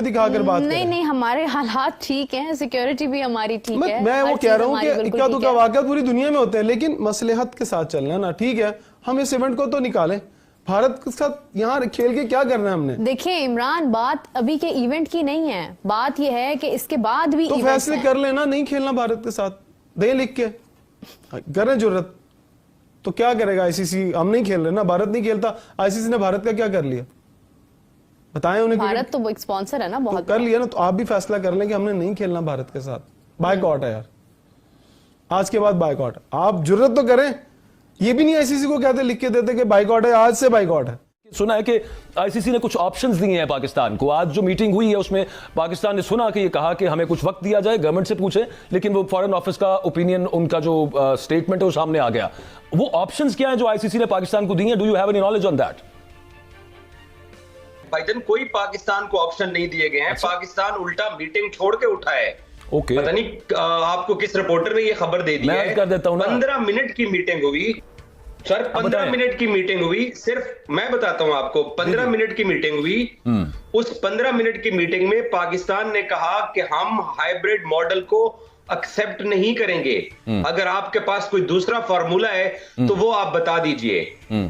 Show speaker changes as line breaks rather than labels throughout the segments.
دکھا کر بات
نہیں نہیں ہمارے حالات ٹھیک ہیں, سیکیورٹی بھی ہماری ٹھیک ہے.
میں وہ کہہ رہا ہوں کہ اکا دکا واقعات پوری دنیا میں ہوتے ہیں, لیکن مصلحت کے ساتھ چلنا ہے نا. ٹھیک ہے, ہم اس ایونٹ کو تو نکالیں, بھارت کے ساتھ یہاں کھیل کے کیا کرنا ہے ہم نے.
دیکھیں عمران, بات ابھی کے ایونٹ کی نہیں ہے, بات یہ ہے کہ اس کے بعد بھی
تو فیصلے کر لینا, نہیں کھیلنا بھارت کے ساتھ, دے لکھ کے کریں جرت. تو کیا کرے گا آئی سی سی؟ ہم نہیں کھیل رہے نا, بھارت نہیں کھیلتا, آئی سی سی نے بھارت کا کیا کر لیا بتائیں انہیں.
بھارت تو ایک اسپانسر ہے نا, بہت
کر لیا نا, تو آپ بھی فیصلہ کر لیں کہ ہم نے نہیں کھیلنا بھارت کے ساتھ. بائیکاٹ ہے یار, آج کے بعد بائیکاٹ. آپ جرت تو کریں, یہ بھی نہیں آئی سی سی کو کہتے لکھ کے دیتے کہ بائیکاٹ ہے, آج سے بائیکاٹ ہے.
سنا ہے کہ آئی سی سی نے کچھ آپشنز دیے ہیں پاکستان کو. آج جو میٹنگ ہوئی ہے اس میں پاکستان نے سنا کہ یہ کہا کہ ہمیں کچھ وقت دیا جائے, گورنمنٹ سے پوچھیں, لیکن وہ فارن آفس کا اوپینین, ان کا جو سٹیٹمنٹ ہے وہ سامنے آ گیا. وہ آپشنز کیا ہیں جو آئی سی سی نے پاکستان کو دی ہیں؟ Do you have any knowledge on that?
بھائی جان کوئی پاکستان کو آپشن نہیں دیے گئے ہیں, پاکستان الٹا میٹنگ چھوڑ کے اٹھا ہے. پتہ نہیں آپ کو کس رپورٹر نے یہ خبر دے دی ہے. 15 منٹ کی میٹنگ ہوئی سر, 15 منٹ کی میٹنگ ہوئی, صرف میں بتاتا ہوں آپ کو, 15 منٹ کی میٹنگ ہوئی. اس 15 منٹ کی میٹنگ میں پاکستان نے کہا کہ ہم ہائیبریڈ ماڈل کو ایکسپٹ نہیں کریں گے, اگر آپ کے پاس کوئی دوسرا فارمولا ہے تو وہ آپ بتا دیجئے.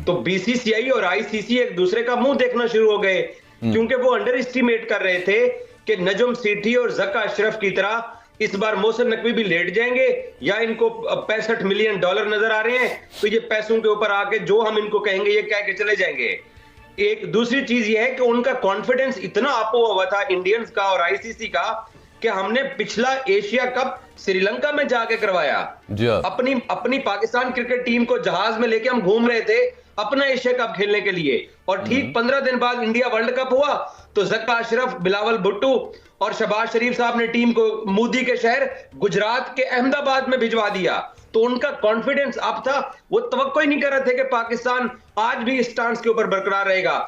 تو بی سی سی آئی اور آئی سی سی ایک دوسرے کا منہ دیکھنا شروع ہو گئے, کیونکہ وہ انڈر اسٹیمیٹ کر رہے تھے کہ نجم سیٹھی اور زکا اشرف کی طرح اس بار محسن نقوی بھی لیٹ جائیں گے, یا ان کو $65 ملین نظر آ رہے ہیں, تو یہ پیسوں کے اوپر آ کے جو ہم ان کو کہیں گے یہ کہہ کے چلے جائیں گے. ایک دوسری چیز یہ ہے کہ ان کا کانفیڈنس اتنا اپو ہوا تھا انڈینز کا اور آئی سی سی کا, کہ ہم نے پچھلا ایشیا کپ سری لنکا میں جا کے کروایا. اپنی پاکستان کرکٹ ٹیم کو جہاز میں لے کے ہم گھوم رہے تھے اپنا ایشیا کپ کھیلنے کے لیے, اور ٹھیک 15 دن بعد انڈیا ورلڈ کپ ہوا تو زکا اشرف, بلاول بھٹو اور شہباز شریف صاحب نے ٹیم کو مودی کے شہر گجرات کے احمد آباد میں بھجوا دیا. تو ان کا کانفیڈنس اب تھا, وہ توقع ہی نہیں کر رہے تھے کہ پاکستان آج بھی اس سٹانس کے اوپر برقرار رہے گا.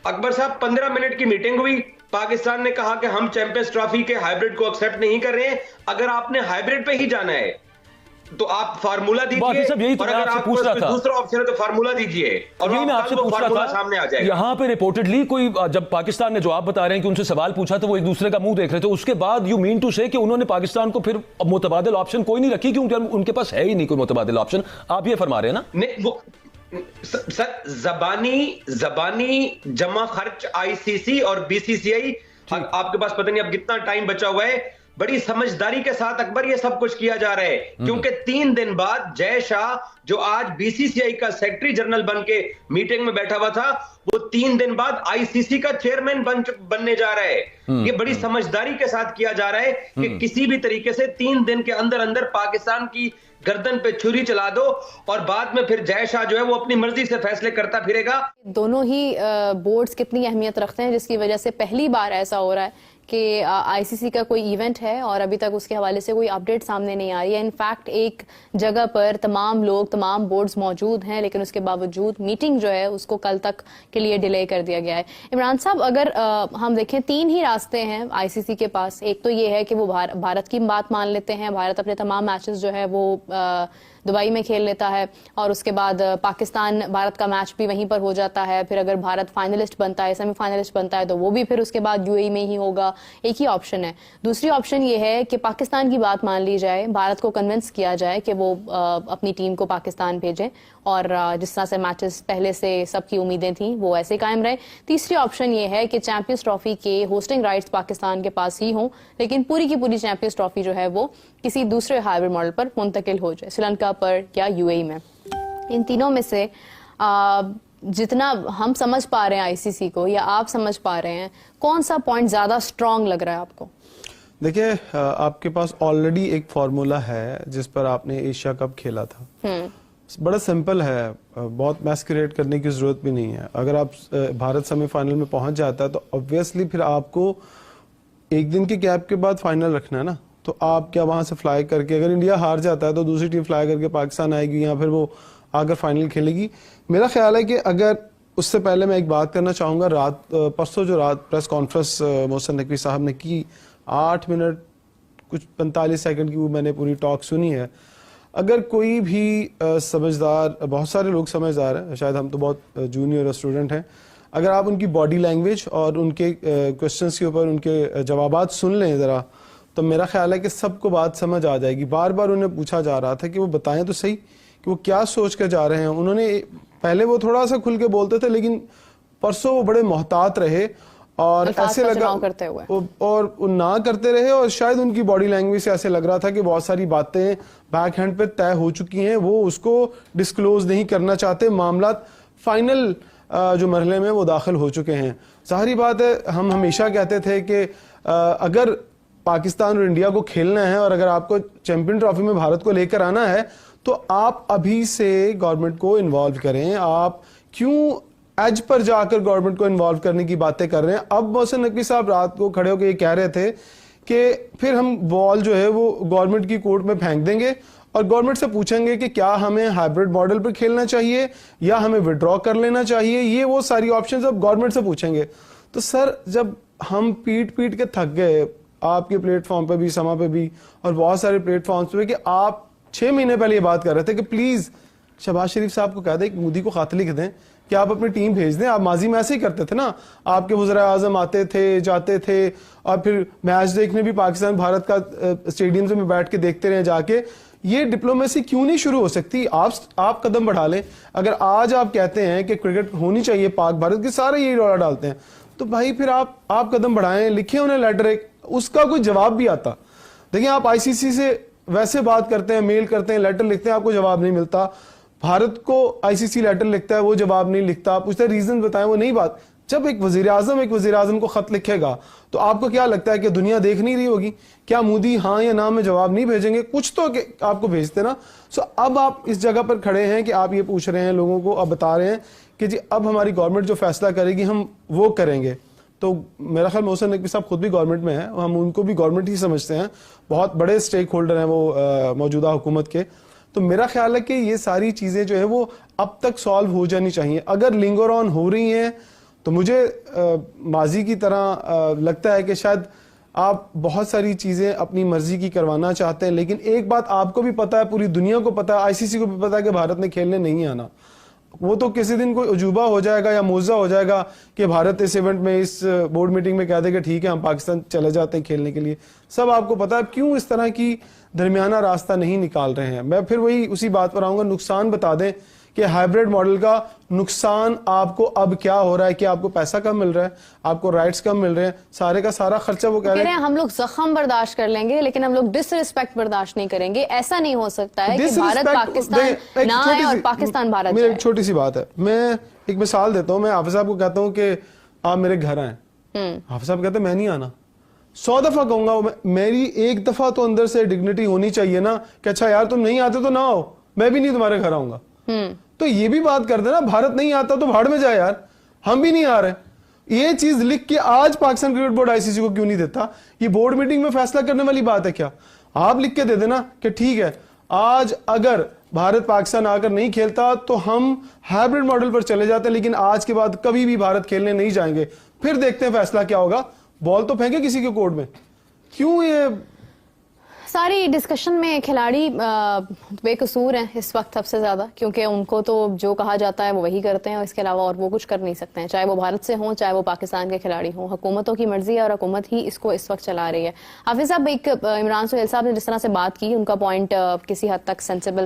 اکبر صاحب 15 منٹ کی میٹنگ ہوئی, پاکستان نے کہا کہ ہم چیمپئنز ٹرافی کے ہائیبریڈ کو ایکسپٹ نہیں کر رہے ہیں, اگر آپ نے ہائیبریڈ پہ ہی جانا ہے تو آپ فارمولا دیجئے, اور اگر آپ کو دوسرا آپشن ہے تو فارمولا دیجئے, اور
یہی میں آپ سے پوچھ رہا تھا. یہاں پہ ریپورٹڈلی کوئی, جب پاکستان نے جو آپ بتا رہے ہیں کہ ان سے سوال پوچھا تو وہ ایک دوسرے کا منہ دیکھ رہے تھے, اس کے بعد یو مین ٹو سے کہ انہوں نے پاکستان کو پھر متبادل آپشن کوئی نہیں رکھی, کیونکہ ان کے پاس ہے ہی نہیں کوئی متبادل آپشن. آپ یہ فرما رہے ہیں نا؟
زبانی جمع خرچ آئی سی سی اور بی سی سی آئی, آپ کے پاس پتہ نہیں اب کتنا ٹائم بچا ہوا ہے, بڑی سمجھداری کے ساتھ اکبر یہ سب کچھ کیا جا رہا ہے, کیونکہ 3 دن بعد جے شاہ جو آج بی سی سی آئی کا سیکٹری جنرل بن کے میٹنگ میں بیٹھا ہوا تھا, وہ 3 دن بعد آئی سی سی کا چیئرمین بننے جا رہا ہے. یہ بڑی سمجھداری کے ساتھ کیا جا رہا ہے کہ کسی بھی طریقے سے 3 دن کے اندر پاکستان کی گردن پہ چھری چلا دو, اور بعد میں پھر جے شاہ جو ہے وہ اپنی مرضی سے فیصلے کرتا پھرے گا.
دونوں ہی بورڈز کتنی اہمیت رکھتے ہیں, جس کی وجہ سے پہلی بار ایسا ہو رہا ہے کہ آئی سی سی کا کوئی ایونٹ ہے اور ابھی تک اس کے حوالے سے کوئی اپڈیٹ سامنے نہیں آ رہی ہے. انفیکٹ ایک جگہ پر تمام لوگ, تمام بورڈز موجود ہیں, لیکن اس کے باوجود میٹنگ جو ہے اس کو کل تک کے لیے ڈیلے کر دیا گیا ہے. عمران صاحب, اگر ہم دیکھیں 3 ہی راستے ہیں آئی سی سی کے پاس. ایک تو یہ ہے کہ وہ بھارت کی بات مان لیتے ہیں, بھارت اپنے تمام میچز جو ہے وہ دبئی میں کھیل لیتا ہے, اور اس کے بعد پاکستان بھارت کا میچ بھی وہیں پر ہو جاتا ہے. پھر اگر بھارت فائنلسٹ بنتا ہے, سیمی فائنلسٹ بنتا ہے, تو وہ بھی پھر اس کے بعد یو اے میں ہی ہوگا. ایک ہی آپشن ہے. دوسری آپشن یہ ہے کہ پاکستان کی بات مان لی جائے, بھارت کو کنونس کیا جائے کہ وہ اپنی ٹیم کو پاکستان بھیجیں, اور جس طرح سے میچز پہلے سے سب کی امیدیں تھیں وہ ایسے قائم رہے. تیسری آپشن یہ ہے کہ چیمپئنز ٹرافی کے ہوسٹنگ رائٹس پاکستان کے پاس ہی ہوں, لیکن پوری کی پوری چیمپئنز ٹرافی جو ہے وہ کسی دوسرے ہائیبریڈ ماڈل پر منتقل ہو جائے, سری لنکا پر یا یو اے میں. ان تینوں میں سے جتنا ہم سمجھ پا رہے ہیں آئی سی سی کو, یا آپ سمجھ پا رہے ہیں, کون سا پوائنٹ زیادہ اسٹرانگ لگ رہا ہے آپ کو؟
دیکھیں, آپ کے پاس آلریڈی ایک فارمولا ہے جس پر آپ نے ایشیا کپ کھیلا تھا. بڑا سمپل ہے, بہت میسکریٹ کرنے کی ضرورت بھی نہیں ہے. اگر آپ بھارت سیمی فائنل میں پہنچ جاتا ہے تو obviously پھر آپ کو ایک دن کے گیپ کے بعد فائنل رکھنا ہے نا. تو آپ کیا وہاں سے فلائی کر کے, اگر انڈیا ہار جاتا ہے تو دوسری ٹیم فلائی کر کے پاکستان آئے گی, یا پھر وہ آ کر فائنل کھیلے گی. میرا خیال ہے کہ اگر اس سے پہلے میں ایک بات کرنا چاہوں گا, پرسوں جو رات پریس کانفرنس محسن نقوی صاحب نے کی, 8 منٹ کچھ 45 سیکنڈ کی وہ میں نے پوری ٹاک سنی ہے. اگر کوئی بھی سمجھدار, بہت سارے لوگ سمجھدار ہیں, شاید ہم تو بہت جونیئر اسٹوڈنٹ ہیں, اگر آپ ان کی باڈی لینگویج اور ان کے کوشچنس کے اوپر ان کے جوابات سن لیں ذرا, تو میرا خیال ہے کہ سب کو بات سمجھ آ جائے گی. بار بار انہیں پوچھا جا رہا تھا کہ وہ بتائیں تو صحیح کہ وہ کیا سوچ کر جا رہے ہیں. انہوں نے پہلے وہ تھوڑا سا کھل کے بولتے تھے, لیکن پرسوں وہ بڑے محتاط رہے اور ایسے لگا اور نہ کرتے رہے, اور شاید ان کی باڈی لینگویج سے ایسے لگ رہا تھا کہ بہت ساری باتیں بیک ہینڈ پہ طے ہو چکی ہیں, وہ اس کو ڈسکلوز نہیں کرنا چاہتے. معاملات فائنل جو مرحلے میں وہ داخل ہو چکے ہیں. ظاہری بات ہے, ہم ہمیشہ کہتے تھے کہ اگر پاکستان اور انڈیا کو کھیلنا ہے اور اگر آپ کو چیمپئن ٹرافی میں بھارت کو لے کر آنا ہے تو آپ ابھی سے گورنمنٹ کو انوالو کریں. آپ کیوں ایج پر جا کر گورنمنٹ کو انوالو کرنے کی باتیں کر رہے ہیں؟ اب محسن نقوی صاحب رات کو کھڑے ہو کے یہ کہہ رہے تھے کہ پھر ہم بال جو ہے وہ گورنمنٹ کی کورٹ میں پھینک دیں گے اور گورنمنٹ سے پوچھیں گے کہ کیا ہمیں ہائبرڈ ماڈل پر کھیلنا چاہیے یا ہمیں وڈرا کر لینا چاہیے. یہ وہ ساری آپشنز اب گورنمنٹ سے پوچھیں گے. تو سر, جب ہم پیٹ کے تھک گئے آپ کے پلیٹ فارم پہ بھی, سما پہ بھی اور بہت سارے پلیٹ فارمز پہ, کہ آپ 6 مہینے پہلے یہ بات کر رہے تھے کہ پلیز شہباز شریف صاحب کو کہہ دیں کہ مودی کو خط لکھ دیں کہ آپ اپنی ٹیم بھیج دیں. آپ ماضی میں ایسے ہی کرتے تھے نا, آپ کے وزراء اعظم آتے تھے جاتے تھے اور پھر میچ دیکھنے بھی پاکستان بھارت کا اسٹیڈیم میں بیٹھ کے دیکھتے رہے جا کے. یہ ڈپلومیسی کیوں نہیں شروع ہو سکتی؟ آپ قدم بڑھا لیں. اگر آج آپ کہتے ہیں کہ کرکٹ ہونی چاہیے پاک بھارت کی, سارے یہی رولا ڈالتے ہیں, تو بھائی پھر آپ قدم بڑھائیں, لکھیں انہیں لیٹر ایک, اس کا کوئی جواب بھی آتا. دیکھیں آپ آئی سی سی سے ویسے بات کرتے ہیں, میل کرتے ہیں, لیٹر لکھتے ہیں, آپ کو جواب نہیں ملتا. بھارت کو آئی سی سی لیٹر لکھتا ہے, وہ جواب نہیں لکھتا. پوچھتے ہیں ریزن بتائیں, وہ نہیں بات. جب ایک وزیر اعظم کو خط لکھے گا تو آپ کو کیا لگتا ہے کہ دنیا دیکھ نہیں رہی ہوگی؟ کیا مودی ہاں یا نہ میں جواب نہیں بھیجیں گے؟ کچھ تو آپ کو بھیجتے نا. سو اب آپ اس جگہ پر کھڑے ہیں کہ آپ یہ پوچھ رہے ہیں لوگوں کو, اب بتا رہے ہیں کہ جی اب ہماری گورنمنٹ جو فیصلہ کرے گی ہم وہ کریں گے. تو میرا خیال محسن نقوی صاحب خود بھی گورنمنٹ میں ہیں, ہم ان کو بھی گورنمنٹ ہی سمجھتے ہیں, بہت بڑے سٹیک ہولڈر ہیں وہ موجودہ حکومت کے. تو میرا خیال ہے کہ یہ ساری چیزیں جو ہے وہ اب تک سالو ہو جانی چاہیے. اگر لنگر آن ہو رہی ہیں تو مجھے ماضی کی طرح لگتا ہے کہ شاید آپ بہت ساری چیزیں اپنی مرضی کی کروانا چاہتے ہیں, لیکن ایک بات آپ کو بھی پتا ہے, پوری دنیا کو پتا ہے, آئی سی سی کو بھی پتا ہے کہ بھارت نے کھیلنے نہیں آنا. وہ تو کسی دن کوئی عجوبہ ہو جائے گا یا موضوع ہو جائے گا کہ بھارت اس ایونٹ میں, اس بورڈ میٹنگ میں کہہ دے کہ ٹھیک ہے ہم پاکستان چلے جاتے ہیں کھیلنے کے لیے. سب آپ کو پتا ہے کیوں اس طرح کی درمیانہ راستہ نہیں نکال رہے ہیں. میں پھر وہی اسی بات پر آؤں گا, نقصان بتا دیں کہ ہائبرڈ ماڈل کا نقصان آپ کو اب کیا ہو رہا ہے کہ آپ کو پیسہ کم مل رہا ہے, آپ کو رائٹس کم مل رہے ہیں, سارے کا سارا خرچہ وہ کہہ رہے ہیں
ہم لوگ زخم برداشت کر لیں گے لیکن ہم لوگ ڈس رسپیکٹ برداشت نہیں کریں گے. ایسا نہیں ہو سکتا ہے کہ بھارت پاکستان نہ آئے اور پاکستان بھارت جائے.
ایک چھوٹی سی بات ہے, میں ایک مثال دیتا ہوں. میں حافظ صاحب کو کہتا ہوں کہ آپ میرے گھر آئیں, حافظ صاحب کہتے ہیں میں نہیں آنا. 100 دفعہ کہوں گا, میری ایک دفعہ تو اندر سے ڈگنیٹی ہونی چاہیے نا کہ اچھا یار تم نہیں آتے تو نہ آؤ, میں بھی نہیں تمہارے گھر آؤں گا. تو یہ بھی بات کر دینا, بھارت نہیں آتا تو بھاڑ میں جائے یار, ہم بھی نہیں آ رہے. یہ چیز لکھ کے آج پاکستان کرکٹ بورڈ آئی سی سی کو کیوں نہیں دیتا؟ یہ بورڈ میٹنگ میں فیصلہ کرنے والی بات ہے کیا؟ آپ لکھ کے دے دینا کہ ٹھیک ہے آج اگر بھارت پاکستان آ کر نہیں کھیلتا تو ہم ہائبرڈ ماڈل پر چلے جاتے ہیں, لیکن آج کے بعد کبھی بھی بھارت کھیلنے نہیں جائیں گے. پھر دیکھتے ہیں فیصلہ کیا ہوگا. بال تو پھینکے کسی کے کورٹ میں. کیوں یہ
ساری ڈسکشن میں کھلاڑی بے قصور ہیں اس وقت سب سے زیادہ, کیونکہ ان کو تو جو کہا جاتا ہے وہ وہی کرتے ہیں اور اس کے علاوہ اور وہ کچھ کر نہیں سکتے ہیں, چاہے وہ بھارت سے ہوں چاہے وہ پاکستان کے کھلاڑی ہوں. حکومتوں کی مرضی ہے اور حکومت ہی اس کو اس وقت چلا رہی ہے. حافظ صاحب, ایک عمران سہیل صاحب نے جس طرح سے بات کی, ان کا پوائنٹ کسی حد تک سینسیبل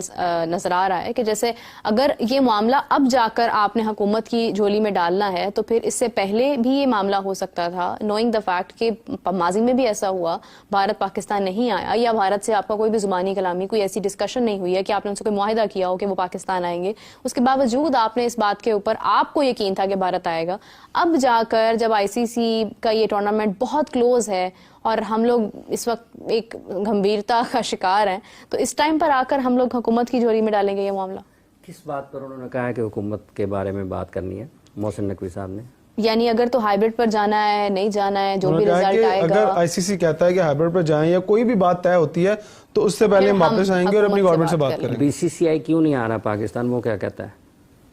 نظر آ رہا ہے کہ جیسے اگر یہ معاملہ اب جا کر آپ نے حکومت کی جھولی میں ڈالنا ہے تو پھر اس سے پہلے بھی یہ معاملہ ہو سکتا تھا, نوئنگ دا فیکٹ کہ ماضی میں بھی ایسا ہوا, بھارت پاکستان نہیں آیا یا بھارت سے آپ کا کوئی زبانی کلامی کوئی ایسی ڈسکشن نہیں ہوئی ہے کہ آپ نے ان سے کوئی معاہدہ کیا ہو کہ وہ پاکستان آئیں گے. اس کے باوجود آپ نے اس بات کے اوپر آپ کو یقین تھا کہ بھارت آئے گا. اب جا کر جب آئی سی سی کا یہ ٹورنامنٹ بہت کلوز ہے اور ہم لوگ اس وقت ایک گمبھیرتا کا شکار ہیں, تو اس ٹائم پر آ کر ہم لوگ حکومت کی جھولی میں ڈالیں گے یہ معاملہ.
کس بات پر انہوں نے کہا ہے کہ حکومت کے بارے میں بات کرنی ہے محسن نقوی صاحب نے؟
یعنی اگر تو ہائبرڈ پر جانا ہے نہیں جانا ہے, جو بھی رزلٹ آئے گا.
اگر آئی سی سی کہتا ہے کہ ہائبرڈ پر جائیں یا کوئی بھی بات طے ہوتی ہے تو اس سے پہلے ہم واپس آئیں گے اور اپنی گورنمنٹ سے بات کریں گے.
بی سی سی آئی کیوں نہیں آ رہا پاکستان, وہ کیا کہتا ہے؟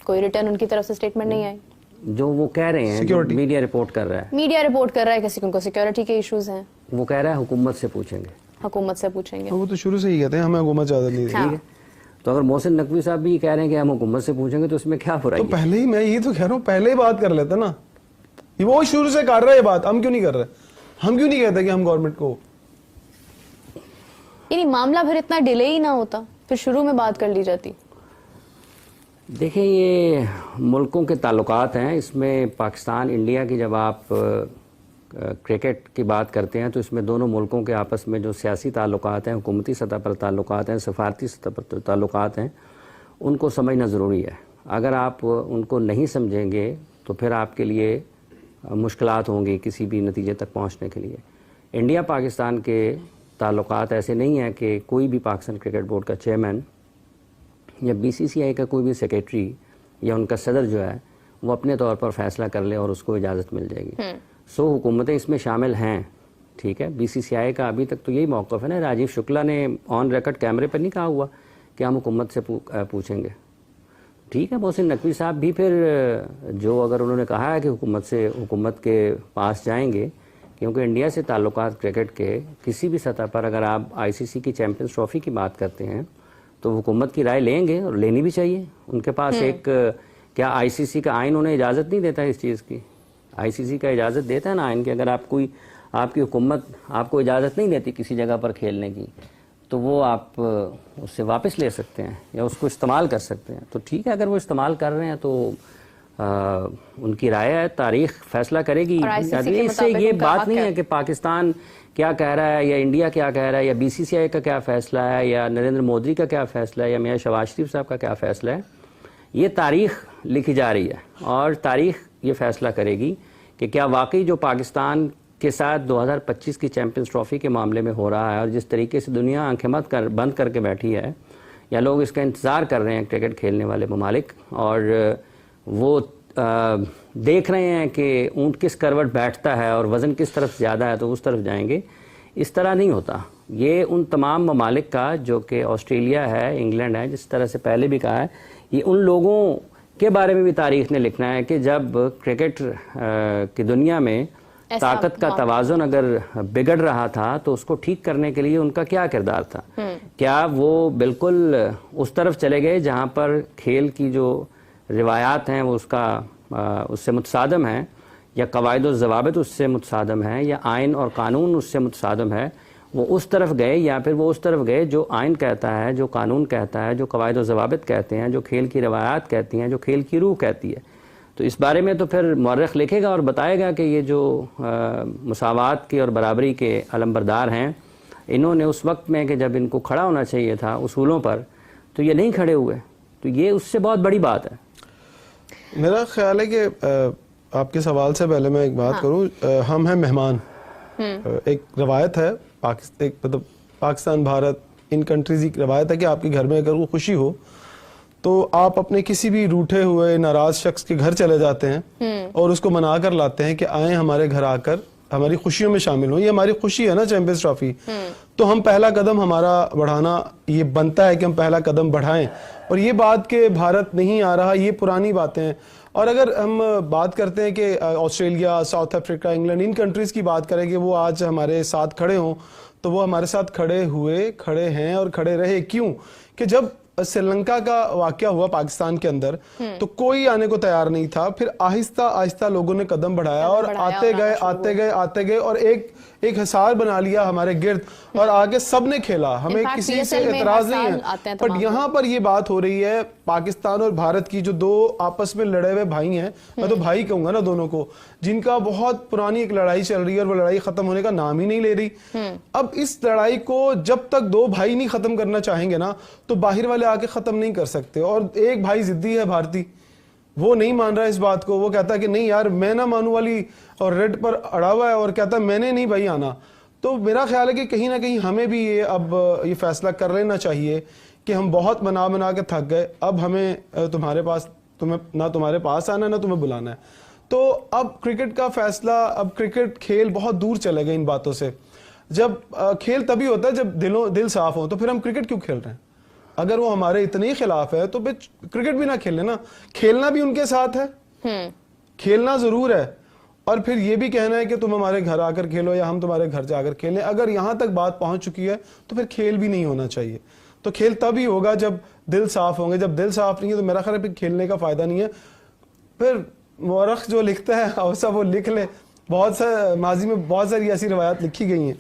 کوئی ریٹرن ان کی طرف سے اسٹیٹمنٹ نہیں آئی.
جو وہ کہہ رہے ہیں, میڈیا رپورٹ کر رہا ہے,
میڈیا رپورٹ کر رہا ہے کسی کو سیکیورٹی کے ایشوز ہیں,
وہ کہہ رہا ہے حکومت سے پوچھیں گے.
حکومت سے پوچھیں گے,
وہ تو شروع سے ہی کہتے ہیں ہمیں حکومت زیادہ نہیں.
ٹھیک ہے, تو اگر محسن نقوی صاحب بھی کہہ رہے ہیں کہ ہم حکومت سے پوچھیں گے تو اس میں کیا برائی ہے؟
تو پہلے ہی میں یہ تو کہہ رہا ہوں, پہلے ہی بات کر لیتے نا. وہ شروع سے کر رہا ہے بات, ہم کیوں نہیں کر رہے, ہم کیوں نہیں کہتے کہ ہم گورنمنٹ کو,
یعنی معاملہ پھر اتنا ڈیلے ہی نہ ہوتا, پھر شروع میں بات کر لی جاتی.
دیکھیں یہ ملکوں کے تعلقات ہیں, اس میں پاکستان انڈیا کی جب آپ کرکٹ کی بات کرتے ہیں تو اس میں دونوں ملکوں کے آپس میں جو سیاسی تعلقات ہیں, حکومتی سطح پر تعلقات ہیں, سفارتی سطح پر تعلقات ہیں, ان کو سمجھنا ضروری ہے. اگر آپ ان کو نہیں سمجھیں گے تو پھر آپ کے لیے مشکلات ہوں گی کسی بھی نتیجے تک پہنچنے کے لیے. انڈیا پاکستان کے تعلقات ایسے نہیں ہیں کہ کوئی بھی پاکستان کرکٹ بورڈ کا چیئرمین یا بی سی سی آئی کا کوئی بھی سیکریٹری یا ان کا صدر جو ہے وہ اپنے طور پر فیصلہ کر لے اور اس کو اجازت مل جائے گی. سو حکومتیں اس میں شامل ہیں, ٹھیک ہے. بی سی سی آئی کا ابھی تک تو یہی موقف ہے نا, راجیو شکلا نے آن ریکارڈ کیمرے پر نہیں کہا ہوا کہ ہم حکومت سے پوچھیں گے, ٹھیک ہے. محسن نقوی صاحب بھی پھر جو اگر انہوں نے کہا ہے کہ حکومت کے پاس جائیں گے, کیونکہ انڈیا سے تعلقات کرکٹ کے کسی بھی سطح پر اگر آپ آئی سی سی کی چیمپئنز ٹرافی کی بات کرتے ہیں تو حکومت کی رائے لیں گے, اور لینی بھی چاہیے. ان کے پاس ایک کیا آئی سی سی کا آئین انہیں اجازت نہیں دیتا اس چیز کی؟ آئی سی سی کا اجازت دیتا ہے نا آئین کہ اگر آپ کی حکومت آپ کو اجازت نہیں دیتی کسی جگہ پر کھیلنے کی تو وہ آپ اس سے واپس لے سکتے ہیں یا اس کو استعمال کر سکتے ہیں. تو ٹھیک ہے, اگر وہ استعمال کر رہے ہیں تو ان کی رائے ہے, تاریخ فیصلہ کرے گی. اس سے یہ بات نہیں ہے کہ پاکستان کیا کہہ رہا ہے یا انڈیا کیا کہہ رہا ہے یا بی سی سی آئی کا کیا فیصلہ ہے یا نریندر مودی کا کیا فیصلہ ہے یا میاں شہباز شریف صاحب کا کیا فیصلہ ہے. یہ تاریخ لکھی جا رہی ہے اور تاریخ یہ فیصلہ کرے گی کہ کیا واقعی جو پاکستان کے ساتھ 2025 کی چیمپئنز ٹرافی کے معاملے میں ہو رہا ہے اور جس طریقے سے دنیا آنکھیں بند کر کے بیٹھی ہے, یا لوگ اس کا انتظار کر رہے ہیں کرکٹ کھیلنے والے ممالک, اور وہ دیکھ رہے ہیں کہ اونٹ کس کروٹ بیٹھتا ہے اور وزن کس طرف زیادہ ہے تو اس طرف جائیں گے. اس طرح نہیں ہوتا. یہ ان تمام ممالک کا جو کہ آسٹریلیا ہے, انگلینڈ ہے, جس طرح سے پہلے بھی کہا ہے, یہ ان لوگوں کے بارے میں بھی تاریخ نے لکھنا ہے کہ جب کرکٹ کی دنیا میں طاقت کا توازن اگر بگڑ رہا تھا تو اس کو ٹھیک کرنے کے لیے ان کا کیا کردار تھا. کیا وہ بالکل اس طرف چلے گئے جہاں پر کھیل کی جو روایات ہیں وہ اس سے متصادم ہیں, یا قواعد و ضوابط اس سے متصادم ہیں, یا آئین اور قانون اس سے متصادم ہے, وہ اس طرف گئے یا پھر وہ اس طرف گئے جو آئین کہتا ہے, جو قانون کہتا ہے, جو قواعد و ضوابط کہتے ہیں, جو کھیل کی روایات کہتی ہیں, جو کھیل کی روح کہتی ہے. تو اس بارے میں تو پھر مورخ لکھے گا اور بتائے گا کہ یہ جو مساوات کی اور برابری کے علمبردار ہیں, انہوں نے اس وقت میں کہ جب ان کو کھڑا ہونا چاہیے تھا اصولوں پر تو یہ نہیں کھڑے ہوئے. تو یہ اس سے بہت بڑی بات ہے.
میرا خیال ہے کہ آپ کے سوال سے پہلے میں ایک بات کروں. ہم ہیں مہمان. ایک روایت ہے مطلب پاکستان بھارت ان کنٹریز کی روایت ہے کہ آپ کے گھر میں اگر کوئی خوشی ہو تو آپ اپنے کسی بھی روٹھے ہوئے ناراض شخص کے گھر چلے جاتے ہیں اور اس کو منا کر لاتے ہیں کہ آئیں ہمارے گھر آ کر ہماری خوشیوں میں شامل ہوں. یہ ہماری خوشی ہے نا چیمپئنز ٹرافی. تو ہم پہلا قدم ہمارا بڑھانا یہ بنتا ہے کہ ہم پہلا قدم بڑھائیں. اور یہ بات کہ بھارت نہیں آ رہا, یہ پرانی باتیں ہیں. اور اگر ہم بات کرتے ہیں کہ آسٹریلیا, ساؤتھ افریقہ, انگلینڈ, ان کنٹریز کی بات کریں کہ وہ آج ہمارے ساتھ کھڑے ہوں, تو وہ ہمارے ساتھ کھڑے ہیں اور کھڑے رہے. کیوں کہ جب سری لنکا کا واقعہ ہوا پاکستان کے اندر تو کوئی آنے کو تیار نہیں تھا. پھر آہستہ آہستہ لوگوں نے قدم بڑھایا اور آتے گئے اور ایک حصار بنا لیا ہمارے گرد, اور آگے سب نے کھیلا. ہمیں کسی سے اعتراض نہیں ہے. بٹ یہاں پر یہ بات ہو رہی ہے پاکستان اور بھارت کی, جو دو آپس میں لڑے ہوئے بھائی ہیں, میں تو بھائی کہوں گا نا دونوں کو, جن کا بہت پرانی ایک لڑائی چل رہی ہے اور وہ لڑائی ختم ہونے کا نام ہی نہیں لے رہی. اب اس لڑائی کو جب تک دو بھائی نہیں ختم کرنا چاہیں گے نا تو باہر والے آ کے ختم نہیں کر سکتے. اور ایک بھائی ضدی ہے بھارتی, وہ نہیں مان رہا اس بات کو. وہ کہتا ہے کہ نہیں یار میں نہ مانوں والی اور ریڈ پر اڑا ہوا ہے اور کہتا ہے میں نے نہیں بھائی آنا. تو میرا خیال ہے کہ کہیں نہ کہیں ہمیں بھی یہ فیصلہ کر لینا چاہیے کہ ہم بہت بنا کے تھک گئے. اب ہمیں نہ تمہارے پاس آنا ہے نہ تمہیں بلانا ہے. تو اب کرکٹ کا فیصلہ, اب کرکٹ کھیل بہت دور چلے گئے ان باتوں سے. جب کھیل تبھی ہوتا ہے جب دل صاف ہو. تو پھر ہم کرکٹ کیوں کھیل رہے ہیں؟ اگر وہ ہمارے اتنے ہی خلاف ہے تو کرکٹ بھی نہ کھیلنے نا. کھیلنا بھی ان کے ساتھ ہے, کھیلنا ضرور ہے, اور پھر یہ بھی کہنا ہے کہ تم ہمارے گھر آ کر کھیلو یا ہم تمہارے گھر جا کر کھیلیں. اگر یہاں تک بات پہنچ چکی ہے تو پھر کھیل بھی نہیں ہونا چاہیے. تو کھیل تب ہی ہوگا جب دل صاف ہوں گے. جب دل صاف نہیں ہے تو میرا خیال ہے پھر کھیلنے کا فائدہ نہیں ہے. پھر مورخ جو لکھتا ہے اوسا وہ لکھ لے. بہت سا ماضی میں بہت ساری ایسی روایات لکھی گئی ہیں.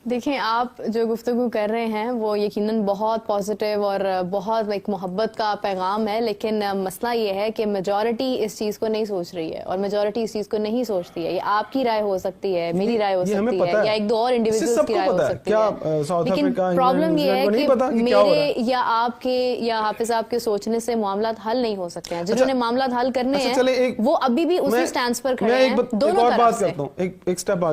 دیکھیں آپ جو گفتگو کر رہے ہیں وہ یقیناً بہت پازیٹیو اور بہت ایک محبت کا پیغام ہے، لیکن مسئلہ یہ ہے کہ میجورٹی اس چیز کو نہیں سوچ رہی ہے اور میجورٹی اس چیز کو نہیں سوچتی ہے. یہ آپ کی رائے ہو سکتی ہے، میری رائے ہو سکتی ہے، یا ایک دو اور انڈیویجولز کی رائے ہو سکتی ہے، لیکن پرابلم یہ ہے کہ میرے یا آپ کے یا حافظ آپ کے سوچنے سے معاملات حل نہیں ہو سکتے ہیں. جنہوں نے معاملات حل کرنے ہیں وہ ابھی بھی اسی سٹانس پر کھڑے ہیں دونوں طرف سے.
ایک سٹیپ